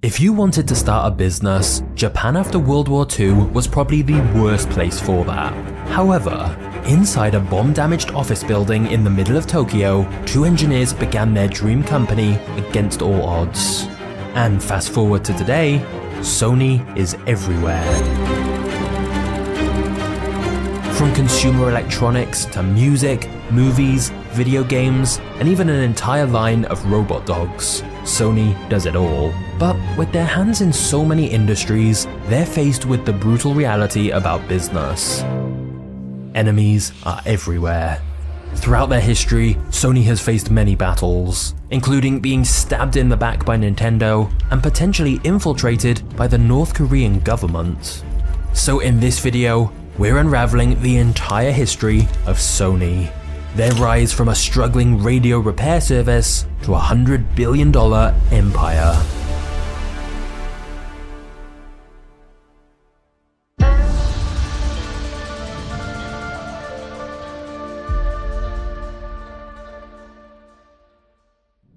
If you wanted to start a business, Japan after World War II was probably the worst place for that. However, inside a bomb-damaged office building in the middle of Tokyo, two engineers began their dream company against all odds. And fast forward to today, Sony is everywhere. From consumer electronics to music, movies, video games, and even an entire line of robot dogs, Sony does it all. But with their hands in so many industries, they're faced with the brutal reality about business. Enemies are everywhere. Throughout their history, Sony has faced many battles, including being stabbed in the back by Nintendo and potentially infiltrated by the North Korean government. So in this video, we're unraveling the entire history of Sony. Their rise from a struggling radio repair service to a $100 billion empire.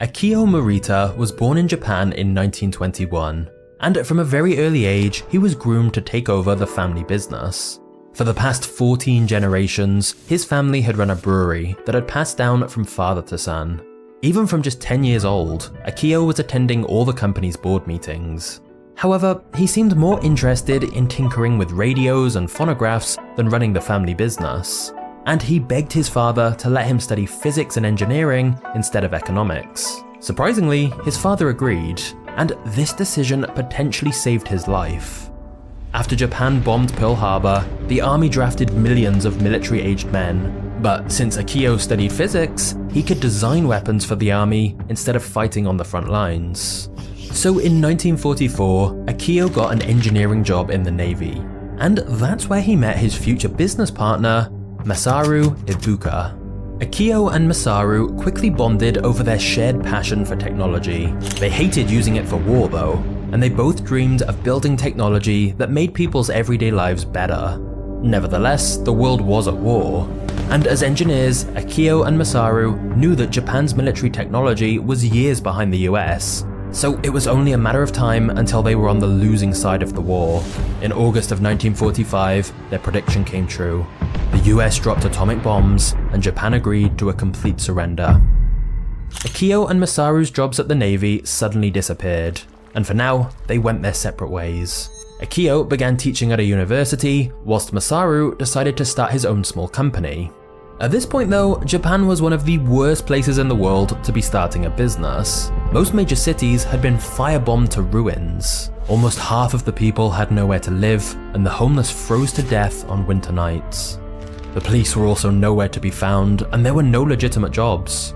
Akio Morita was born in Japan in 1921, and from a very early age, he was groomed to take over the family business. For the past 14 generations, his family had run a brewery that had passed down from father to son. Even from just 10 years old, Akio was attending all the company's board meetings. However, he seemed more interested in tinkering with radios and phonographs than running the family business, and he begged his father to let him study physics and engineering instead of economics. Surprisingly, his father agreed, and this decision potentially saved his life. After Japan bombed Pearl Harbor, the army drafted millions of military-aged men, but since Akio studied physics, he could design weapons for the army instead of fighting on the front lines. So in 1944, Akio got an engineering job in the Navy, and that's where he met his future business partner, Masaru lbuka. Akio and Masaru quickly bonded over their shared passion for technology. They hated using it for war though, and they both dreamed of building technology that made people's everyday lives better. Nevertheless, the world was at war, and as engineers, Akio and Masaru knew that Japan's military technology was years behind the US, so it was only a matter of time until they were on the losing side of the war. In August of 1945, their prediction came true. The US dropped atomic bombs, and Japan agreed to a complete surrender. Akio and Masaru's jobs at the Navy suddenly disappeared, and for now, they went their separate ways. Akio began teaching at a university, whilst Masaru decided to start his own small company. At this point though, Japan was one of the worst places in the world to be starting a business. Most major cities had been firebombed to ruins. Almost half of the people had nowhere to live, and the homeless froze to death on winter nights. The police were also nowhere to be found, and there were no legitimate jobs.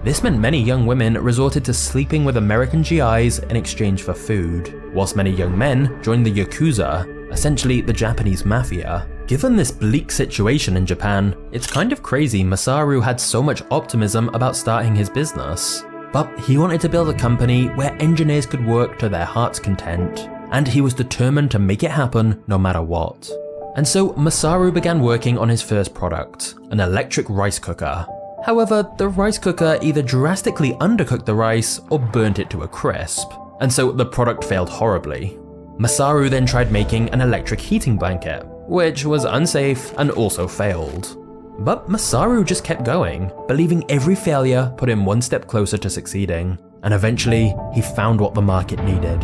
This meant many young women resorted to sleeping with American GIs in exchange for food, whilst many young men joined the Yakuza, essentially the Japanese mafia. Given this bleak situation in Japan, it's kind of crazy Masaru had so much optimism about starting his business. But he wanted to build a company where engineers could work to their heart's content, and he was determined to make it happen no matter what. And so Masaru began working on his first product, an electric rice cooker. However, the rice cooker either drastically undercooked the rice or burnt it to a crisp, and so the product failed horribly. Masaru then tried making an electric heating blanket, which was unsafe and also failed. But Masaru just kept going, believing every failure put him one step closer to succeeding, and eventually he found what the market needed.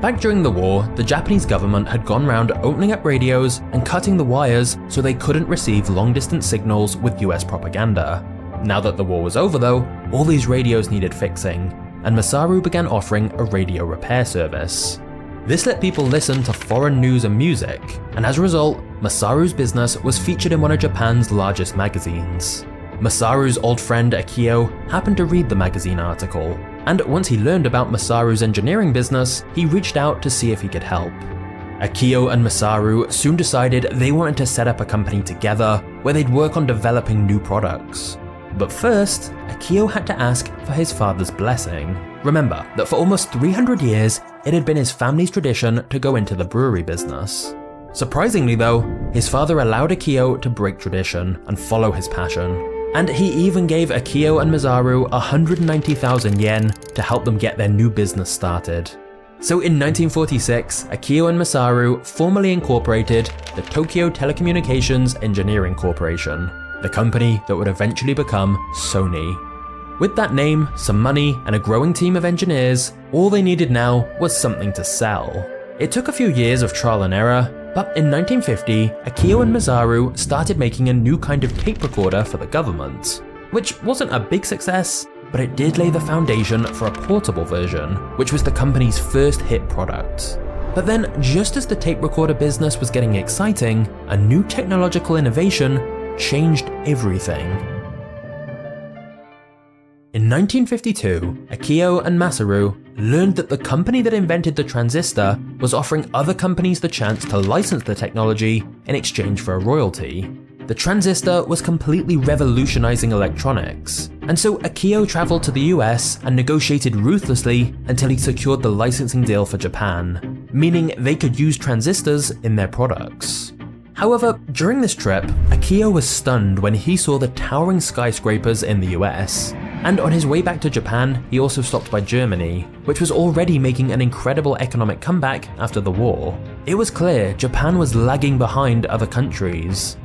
Back during the war, the Japanese government had gone round opening up radios and cutting the wires so they couldn't receive long-distance signals with US propaganda. Now that the war was over though, all these radios needed fixing, and Masaru began offering a radio repair service. This let people listen to foreign news and music, and as a result, Masaru's business was featured in one of Japan's largest magazines. Masaru's old friend Akio happened to read the magazine article, and once he learned about Masaru's engineering business, he reached out to see if he could help. Akio and Masaru soon decided they wanted to set up a company together where they'd work on developing new products. But first, Akio had to ask for his father's blessing. Remember that for almost 300 years, it had been his family's tradition to go into the brewery business. Surprisingly though, his father allowed Akio to break tradition and follow his passion. And he even gave Akio and Masaru 190,000 yen to help them get their new business started. So in 1946, Akio and Masaru formally incorporated the Tokyo Telecommunications Engineering Corporation, the company that would eventually become Sony. With that name, some money, and a growing team of engineers, all they needed now was something to sell. It took a few years of trial and error, but in 1950, Akio and Masaru started making a new kind of tape recorder for the government, which wasn't a big success, but it did lay the foundation for a portable version, which was the company's first hit product. But then, just as the tape recorder business was getting exciting, a new technological innovation changed everything. In 1952, Akio and Masaru learned that the company that invented the transistor was offering other companies the chance to license the technology in exchange for a royalty. The transistor was completely revolutionizing electronics, and so Akio traveled to the US and negotiated ruthlessly until he secured the licensing deal for Japan, meaning they could use transistors in their products. However, during this trip, Akio was stunned when he saw the towering skyscrapers in the US, and on his way back to Japan, he also stopped by Germany, which was already making an incredible economic comeback after the war. It was clear Japan was lagging behind other countries.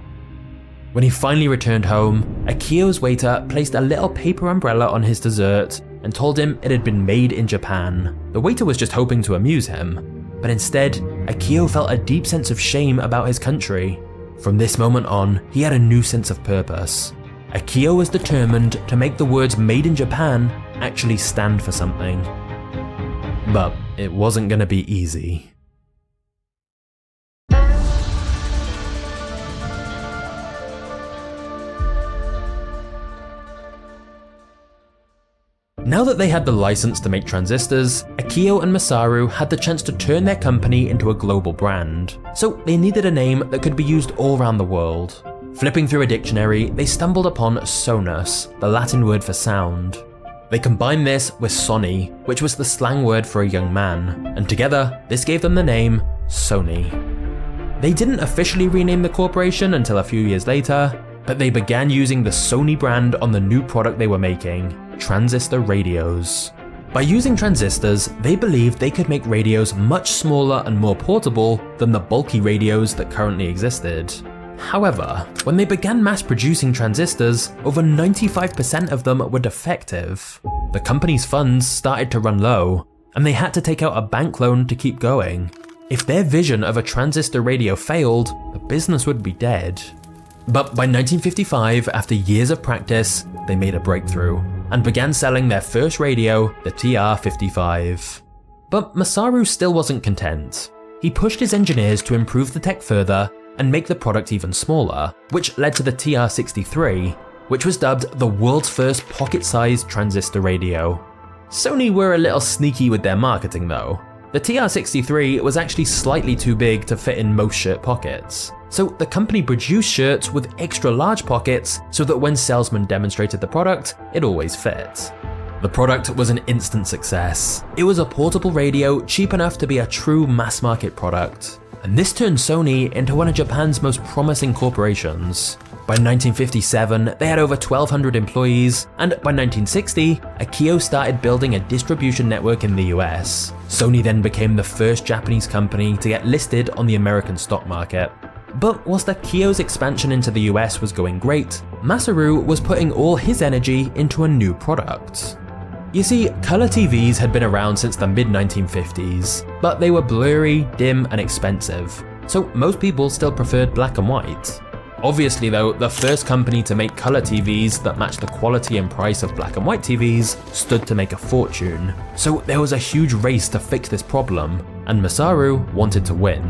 When he finally returned home, Akio's waiter placed a little paper umbrella on his dessert and told him it had been made in Japan. The waiter was just hoping to amuse him, but instead, Akio felt a deep sense of shame about his country. From this moment on, he had a new sense of purpose. Akio was determined to make the words "made in Japan" actually stand for something. But it wasn't going to be easy. Now that they had the license to make transistors, Akio and Masaru had the chance to turn their company into a global brand, so they needed a name that could be used all around the world. Flipping through a dictionary, they stumbled upon sonus, the Latin word for sound. They combined this with Sony, which was the slang word for a young man, and together, this gave them the name Sony. They didn't officially rename the corporation until a few years later, but they began using the Sony brand on the new product they were making, transistor radios. By using transistors, they believed they could make radios much smaller and more portable than the bulky radios that currently existed. However, when they began mass producing transistors, over 95% of them were defective. The company's funds started to run low, and they had to take out a bank loan to keep going. If their vision of a transistor radio failed, the business would be dead. But by 1955, after years of practice, they made a breakthrough and began selling their first radio, the TR-55. But Masaru still wasn't content. He pushed his engineers to improve the tech further and make the product even smaller, which led to the TR-63, which was dubbed the world's first pocket-sized transistor radio. Sony were a little sneaky with their marketing though. The TR-63 was actually slightly too big to fit in most shirt pockets, so the company produced shirts with extra large pockets so that when salesmen demonstrated the product, it always fit. The product was an instant success. It was a portable radio cheap enough to be a true mass market product, and this turned Sony into one of Japan's most promising corporations. By 1957, they had over 1,200 employees, and by 1960, Akio started building a distribution network in the US. Sony then became the first Japanese company to get listed on the American stock market. But whilst Akio's expansion into the US was going great, Masaru was putting all his energy into a new product. You see, color TVs had been around since the mid-1950s, but they were blurry, dim, and expensive, so most people still preferred black and white. Obviously though, the first company to make color TVs that matched the quality and price of black and white TVs stood to make a fortune, so there was a huge race to fix this problem, and Masaru wanted to win.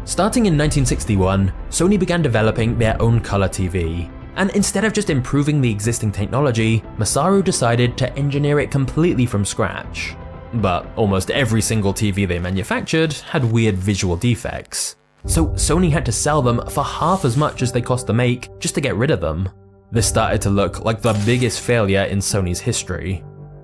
Starting in 1961, Sony began developing their own color TV, and instead of just improving the existing technology, Masaru decided to engineer it completely from scratch. But almost every single TV they manufactured had weird visual defects, so Sony had to sell them for half as much as they cost to make just to get rid of them. This started to look like the biggest failure in Sony's history.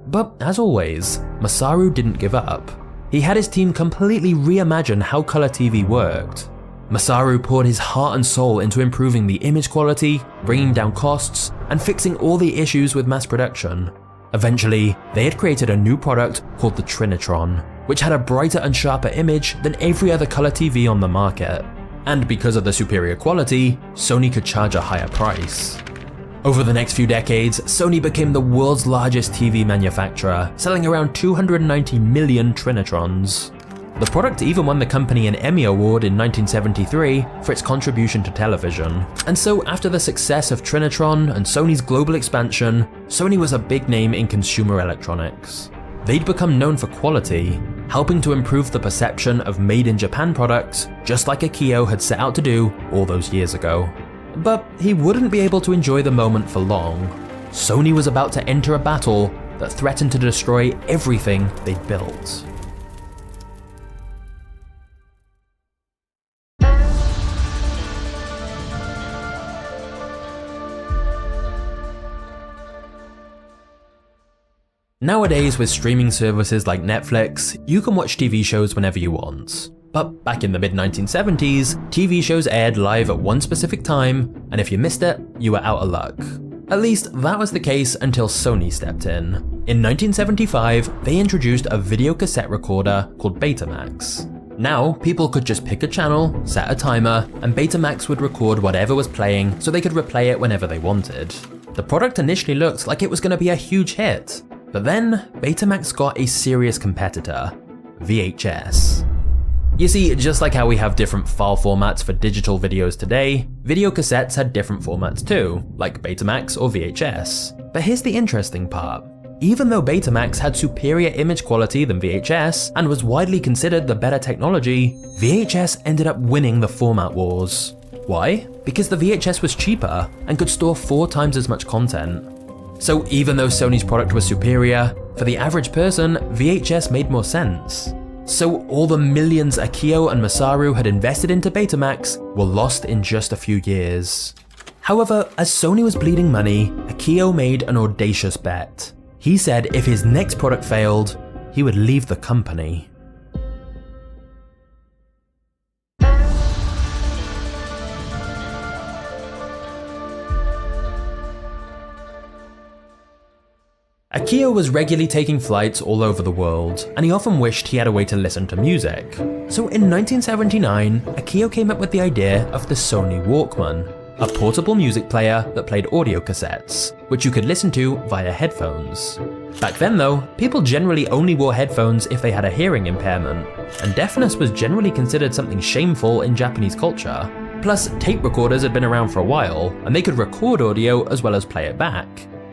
But as always, Masaru didn't give up. He had his team completely reimagine how color TV worked. Masaru poured his heart and soul into improving the image quality, bringing down costs, and fixing all the issues with mass production. Eventually, they had created a new product called the Trinitron, which had a brighter and sharper image than every other color TV on the market. And because of the superior quality, Sony could charge a higher price. Over the next few decades, Sony became the world's largest TV manufacturer, selling around 290 million Trinitrons. The product even won the company an Emmy Award in 1973 for its contribution to television. And so after the success of Trinitron and Sony's global expansion, Sony was a big name in consumer electronics. They'd become known for quality, helping to improve the perception of made-in-Japan products, just like Akio had set out to do all those years ago. But he wouldn't be able to enjoy the moment for long. Sony was about to enter a battle that threatened to destroy everything they'd built. Nowadays, with streaming services like Netflix, you can watch TV shows whenever you want. But back in the mid-1970s, TV shows aired live at one specific time, and if you missed it, you were out of luck. At least that was the case until Sony stepped in. In 1975, they introduced a video cassette recorder called Betamax. Now, people could just pick a channel, set a timer, and Betamax would record whatever was playing so they could replay it whenever they wanted. The product initially looked like it was going to be a huge hit, but then Betamax got a serious competitor, VHS. You see, just like how we have different file formats for digital videos today, video cassettes had different formats too, like Betamax or VHS. But here's the interesting part. Even though Betamax had superior image quality than VHS and was widely considered the better technology, VHS ended up winning the format wars. Why? Because the VHS was cheaper and could store 4 times as much content. So even though Sony's product was superior, for the average person, VHS made more sense. So all the millions Akio and Masaru had invested into Betamax were lost in just a few years. However, as Sony was bleeding money, Akio made an audacious bet. He said if his next product failed, he would leave the company. Akio was regularly taking flights all over the world, and he often wished he had a way to listen to music. So in 1979, Akio came up with the idea of the Sony Walkman, a portable music player that played audio cassettes, which you could listen to via headphones. Back then though, people generally only wore headphones if they had a hearing impairment, and deafness was generally considered something shameful in Japanese culture. Plus, tape recorders had been around for a while, and they could record audio as well as play it back.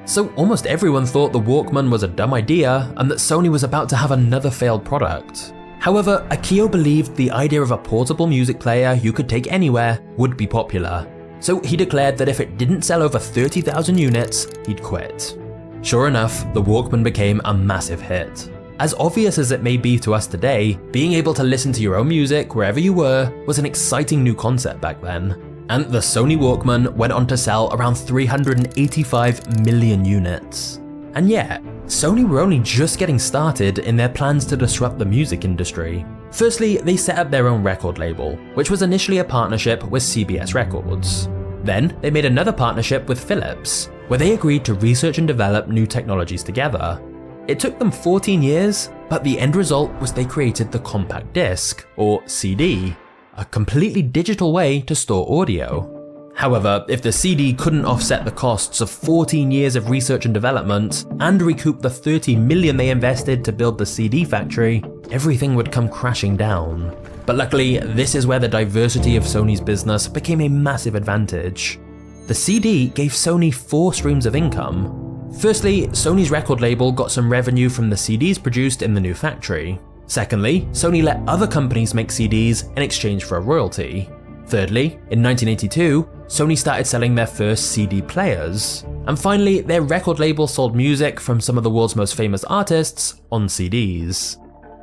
So almost everyone thought the Walkman was a dumb idea and that Sony was about to have another failed product. However, Akio believed the idea of a portable music player you could take anywhere would be popular. So he declared that if it didn't sell over 30,000 units, he'd quit. Sure enough, the Walkman became a massive hit. As obvious as it may be to us today, being able to listen to your own music wherever you were was an exciting new concept back then. And the Sony Walkman went on to sell around 385 million units. And yet, Sony were only just getting started in their plans to disrupt the music industry. Firstly, they set up their own record label, which was initially a partnership with CBS Records. Then, they made another partnership with Philips, where they agreed to research and develop new technologies together. It took them 14 years, but the end result was they created the compact disc, or CD, a completely digital way to store audio. However, if the CD couldn't offset the costs of 14 years of research and development and recoup the 30 million they invested to build the CD factory, everything would come crashing down. But luckily, this is where the diversity of Sony's business became a massive advantage. The CD gave Sony 4 streams of income. Firstly, Sony's record label got some revenue from the CDs produced in the new factory. Secondly, Sony let other companies make CDs in exchange for a royalty. Thirdly, in 1982, Sony started selling their first CD players. And finally, their record label sold music from some of the world's most famous artists on CDs.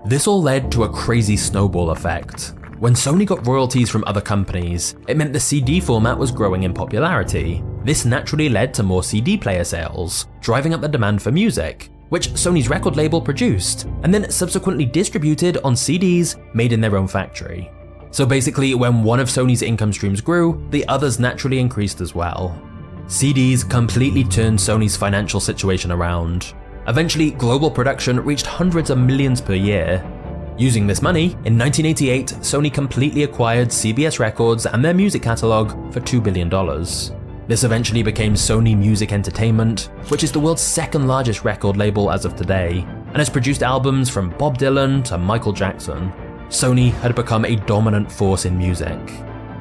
This all led to a crazy snowball effect. When Sony got royalties from other companies, it meant the CD format was growing in popularity. This naturally led to more CD player sales, driving up the demand for music, which Sony's record label produced, and then subsequently distributed on CDs made in their own factory. So basically, when one of Sony's income streams grew, the others naturally increased as well. CDs completely turned Sony's financial situation around. Eventually, global production reached hundreds of millions per year. Using this money, in 1988, Sony completely acquired CBS Records and their music catalog for $2 billion. This eventually became Sony Music Entertainment, which is the world's second largest record label as of today, and has produced albums from Bob Dylan to Michael Jackson. Sony had become a dominant force in music.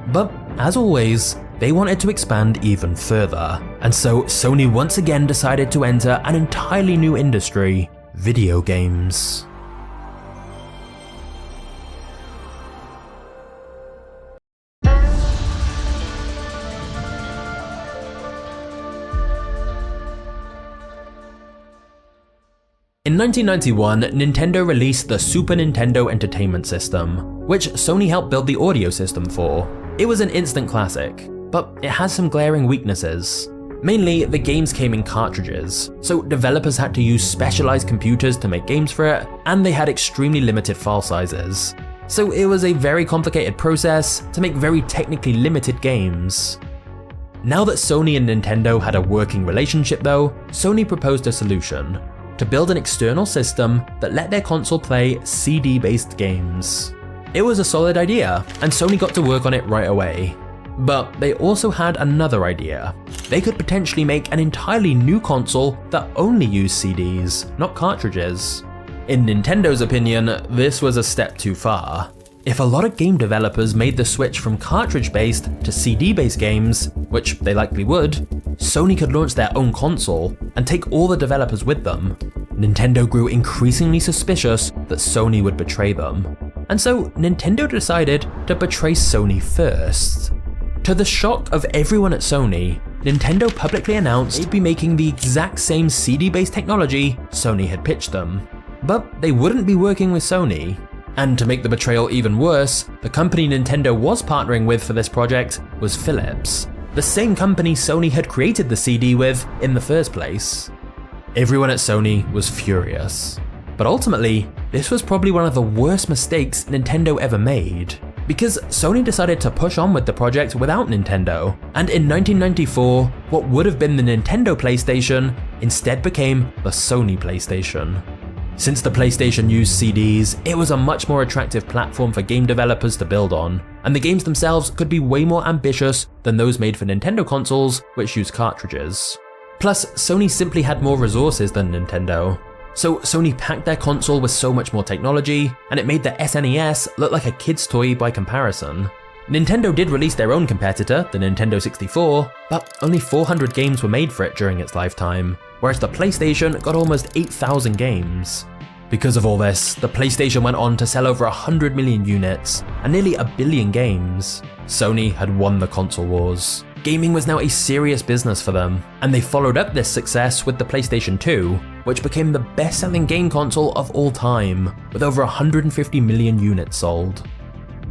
But as always, they wanted to expand even further, and so Sony once again decided to enter an entirely new industry: video games. In 1991, Nintendo released the Super Nintendo Entertainment System, which Sony helped build the audio system for. It was an instant classic, but it has some glaring weaknesses. Mainly, the games came in cartridges, so developers had to use specialized computers to make games for it, and they had extremely limited file sizes. So it was a very complicated process to make very technically limited games. Now that Sony and Nintendo had a working relationship though, Sony proposed a solution: to build an external system that let their console play CD-based games. It was a solid idea, and Sony got to work on it right away. But they also had another idea. They could potentially make an entirely new console that only used CDs, not cartridges. In Nintendo's opinion, this was a step too far. If a lot of game developers made the switch from cartridge-based to CD-based games, which they likely would, Sony could launch their own console and take all the developers with them. Nintendo grew increasingly suspicious that Sony would betray them, and so Nintendo decided to betray Sony first. To the shock of everyone at Sony, Nintendo publicly announced they'd be making the exact same CD-based technology Sony had pitched them, but they wouldn't be working with Sony. And to make the betrayal even worse, the company Nintendo was partnering with for this project was Philips, the same company Sony had created the CD with in the first place. Everyone at Sony was furious. But ultimately, this was probably one of the worst mistakes Nintendo ever made, because Sony decided to push on with the project without Nintendo, and in 1994, what would have been the Nintendo PlayStation instead became the Sony PlayStation. Since the PlayStation used CDs, it was a much more attractive platform for game developers to build on, and the games themselves could be way more ambitious than those made for Nintendo consoles, which use cartridges. Plus, Sony simply had more resources than Nintendo. So Sony packed their console with so much more technology, and it made the SNES look like a kid's toy by comparison. Nintendo did release their own competitor, the Nintendo 64, but only 400 games were made for it during its lifetime, whereas the PlayStation got almost 8,000 games. Because of all this, the PlayStation went on to sell over 100 million units and nearly a billion games. Sony had won the console wars. Gaming was now a serious business for them, and they followed up this success with the PlayStation 2, which became the best-selling game console of all time, with over 150 million units sold.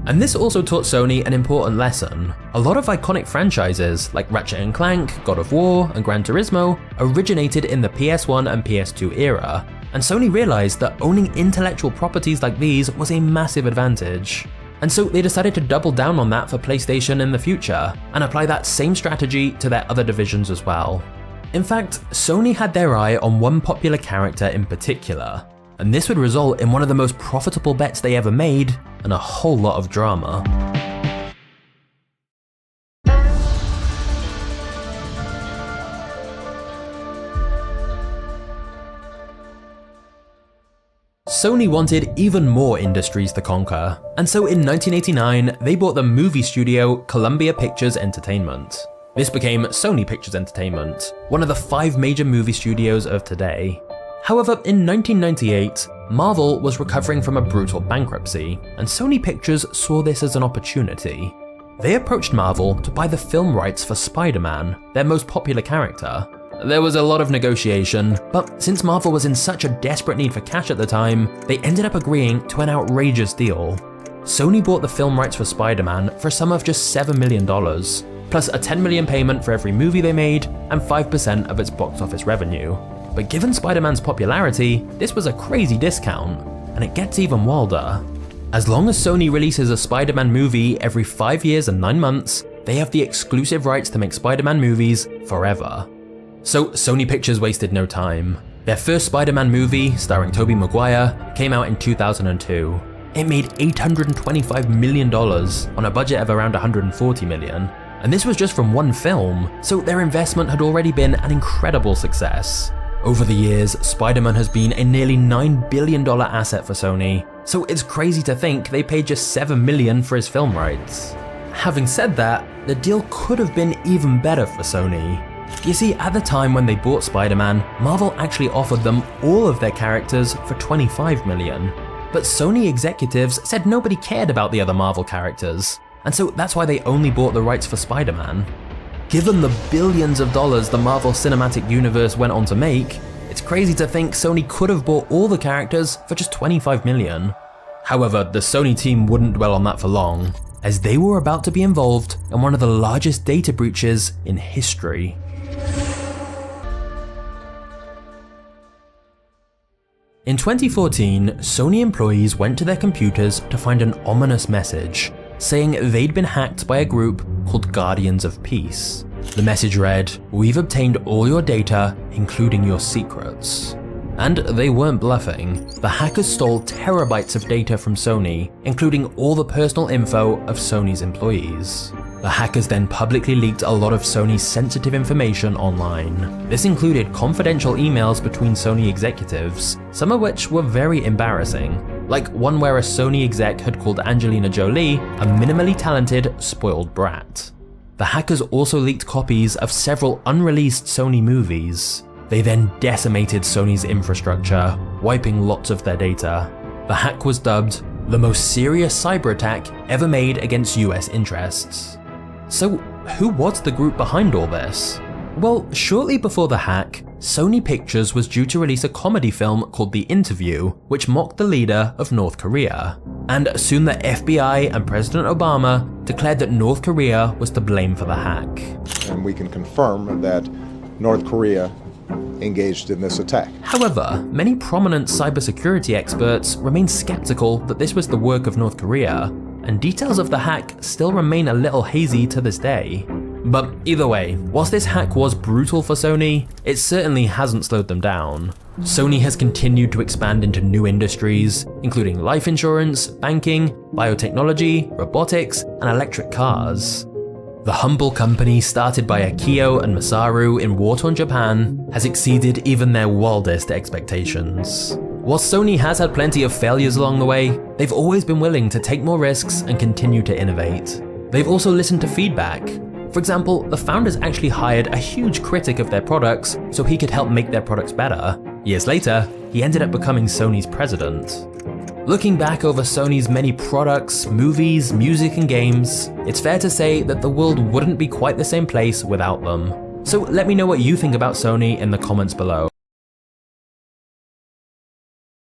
And this also taught Sony an important lesson. A lot of iconic franchises like Ratchet & Clank, God of War, and Gran Turismo originated in the PS1 and PS2 era, and Sony realized that owning intellectual properties like these was a massive advantage. And so they decided to double down on that for PlayStation in the future, and apply that same strategy to their other divisions as well. In fact, Sony had their eye on one popular character in particular, and this would result in one of the most profitable bets they ever made, and a whole lot of drama. Sony wanted even more industries to conquer, and so in 1989 they bought the movie studio Columbia Pictures Entertainment. This became Sony Pictures Entertainment, one of the 5 major movie studios of today. However, in 1998, Marvel was recovering from a brutal bankruptcy, and Sony Pictures saw this as an opportunity. They approached Marvel to buy the film rights for Spider-Man, their most popular character. There was a lot of negotiation, but since Marvel was in such a desperate need for cash at the time, they ended up agreeing to an outrageous deal. Sony bought the film rights for Spider-Man for a sum of just $7 million, plus a $10 million payment for every movie they made and 5% of its box office revenue. But given Spider-Man's popularity, this was a crazy discount, and it gets even wilder. As long as Sony releases a Spider-Man movie every 5 years and 9 months, they have the exclusive rights to make Spider-Man movies forever. So Sony Pictures wasted no time. Their first Spider-Man movie, starring Tobey Maguire, came out in 2002. It made $825 million on a budget of around $140 million, and this was just from one film, so their investment had already been an incredible success. Over the years, Spider-Man has been a nearly $9 billion asset for Sony, so it's crazy to think they paid just $7 million for his film rights. Having said that, the deal could have been even better for Sony. You see, at the time when they bought Spider-Man, Marvel actually offered them all of their characters for $25 million. But Sony executives said nobody cared about the other Marvel characters, and so that's why they only bought the rights for Spider-Man. Given the billions of dollars the Marvel Cinematic Universe went on to make, it's crazy to think Sony could have bought all the characters for just $25 million. However, the Sony team wouldn't dwell on that for long, as they were about to be involved in one of the largest data breaches in history. In 2014, Sony employees went to their computers to find an ominous message saying they'd been hacked by a group called Guardians of Peace. The message read, "We've obtained all your data, including your secrets." And they weren't bluffing. The hackers stole terabytes of data from Sony, including all the personal info of Sony's employees. The hackers then publicly leaked a lot of Sony's sensitive information online. This included confidential emails between Sony executives, some of which were very embarrassing, like one where a Sony exec had called Angelina Jolie a minimally talented, spoiled brat. The hackers also leaked copies of several unreleased Sony movies. They then decimated Sony's infrastructure, wiping lots of their data. The hack was dubbed the most serious cyber attack ever made against US interests. So who was the group behind all this? Well, shortly before the hack, Sony Pictures was due to release a comedy film called The Interview, which mocked the leader of North Korea. And soon the FBI and President Obama declared that North Korea was to blame for the hack. And we can confirm that North Korea engaged in this attack. However, many prominent cybersecurity experts remain skeptical that this was the work of North Korea, and details of the hack still remain a little hazy to this day. But either way, whilst this hack was brutal for Sony, it certainly hasn't slowed them down. Sony has continued to expand into new industries, including life insurance, banking, biotechnology, robotics, and electric cars. The humble company started by Akio and Masaru in war-torn Japan has exceeded even their wildest expectations. While Sony has had plenty of failures along the way, they've always been willing to take more risks and continue to innovate. They've also listened to feedback. For example, the founders actually hired a huge critic of their products so he could help make their products better. Years later, he ended up becoming Sony's president. Looking back over Sony's many products, movies, music, and games, it's fair to say that the world wouldn't be quite the same place without them. So let me know what you think about Sony in the comments below.